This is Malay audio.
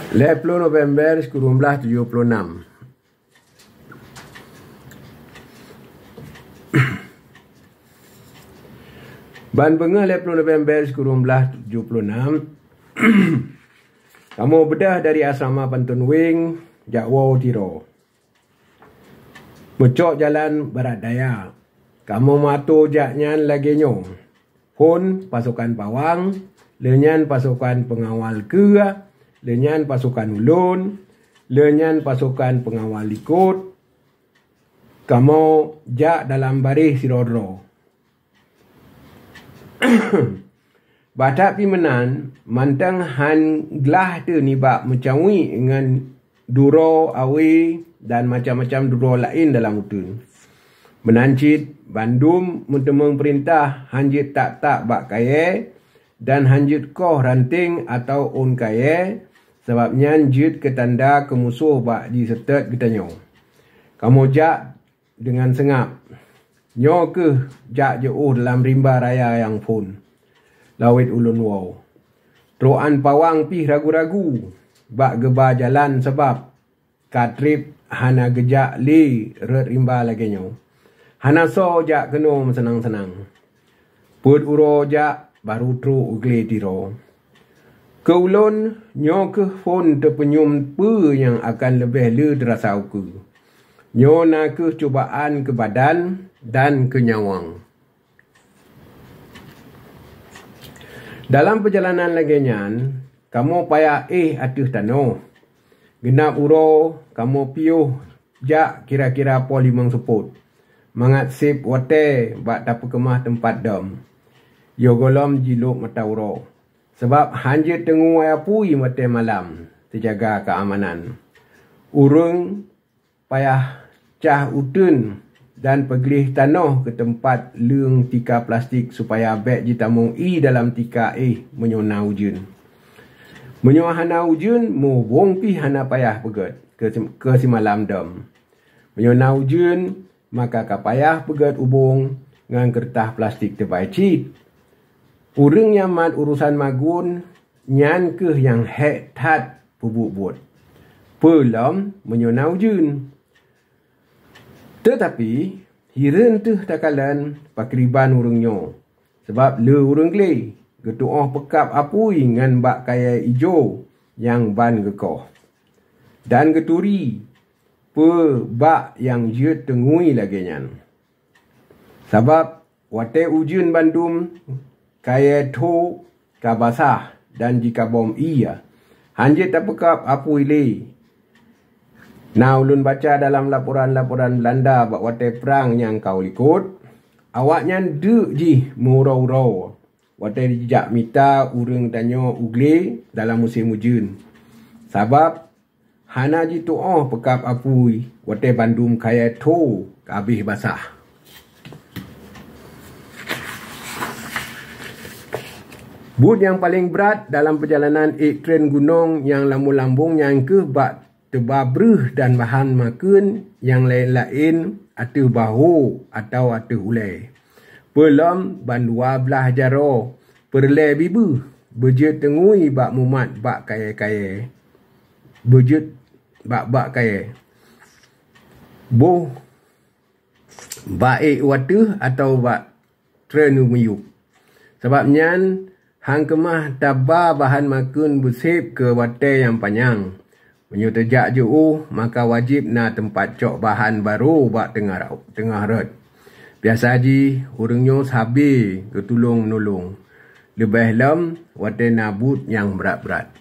10 November 1976. Ban benga 10 November 1976. Kamu bedah dari asrama Pantun Wing, Jakwo Tiro. Mecok jalan barat daya. Kamu matu jaknyan lagi nyong. Hun pasukan pawang, lenyan pasukan pengawal kera, lenyan pasukan ulun, lenyan pasukan pengawal ikut. Kamu jak dalam baris sirodro. Batak pimenan mantang han gelah tu ni bak mecawi dengan duro awi dan macam-macam duro lain dalam utun. Menancit bandum mentemung perintah hanjit tak bak kaya dan hanjit koh ranting atau on kaya sebabnya jit ketanda ke musuh bak di setet getanyo. Kamu jak dengan sengap. Nyo ke jak jauh dalam rimba raya yang pun. Lawit ulun wow. Troan pawang pih ragu-ragu. Bak geba jalan sebab katrip hana gejak li ret rimba lagi nyo. Hana so jak kenom senang-senang. Put uro jak baru tru ugle tiro. Ke ulun nyo ke pun terpenyum pe yang akan lebih le terasa uku. Nyo na ke cubaan ke badan dan ke nyawang. Dalam perjalanan lagi nyan, kamu payah atuh tano. Genap uro, kamu piuh jak kira-kira po 5 seput. Mangat sip wate bak tapu kemah tempat dam. Yo golom jiluk mata uro. Sebab hanjit tengu apui mate malam, terjaga keamanan. Urung payah cah utun dan pegelih tanah ke tempat leung tika plastik supaya beg jitamung dalam tika menyona ujun. Menyona hana ujun mu wong pi hana payah pegat ke si malam dam. Menyona ujun maka ka payah pegat ubung ngan kertas plastik terbaik cit. Urang yang mat urusan magun nyan ke yang hek tat pubuk buat. Pelam menyona ujun. Tetapi hiren tu takalan pakriban urangnya. Sebab le urang le getuah pekap apui ngan bak kaya ijo yang ban gekoh. Dan geturi pe bak yang je tengui lagi nyan. Sebab wate ujun bandum kaya to kabasah dan jika bom iya. Hanjit tak pekap apui le. Nah, ulun baca dalam laporan-laporan Belanda bak wate perang yang kau ikut, awaknya duk ji murau-urau. Wate dijak mita urang tanyo ugle dalam musim ujun. Sebab hana ji tu'oh pekap apui wate bandum kaya to kabih basah. But yang paling berat dalam perjalanan tren gunung yang lambung-lambung yang ke bak terbabruh dan bahan makan yang lain-lain atuh bahu atau atuh ulai. Pelam ban 12 jaro perle bibu berjet tengui bak mumat bak kaya-kaya. Berjet bak kaya. Boh baik watu atau bak trenu meyuk. Sebabnya hang kemah taba bahan makan bersip ke wate yang panjang. Menyu terjak jauh, maka wajib na tempat cok bahan baru bak tengah rat. Biasa ji, urangnya sabi ketulung menolong. Lebih lam, wate nabut yang berat-berat.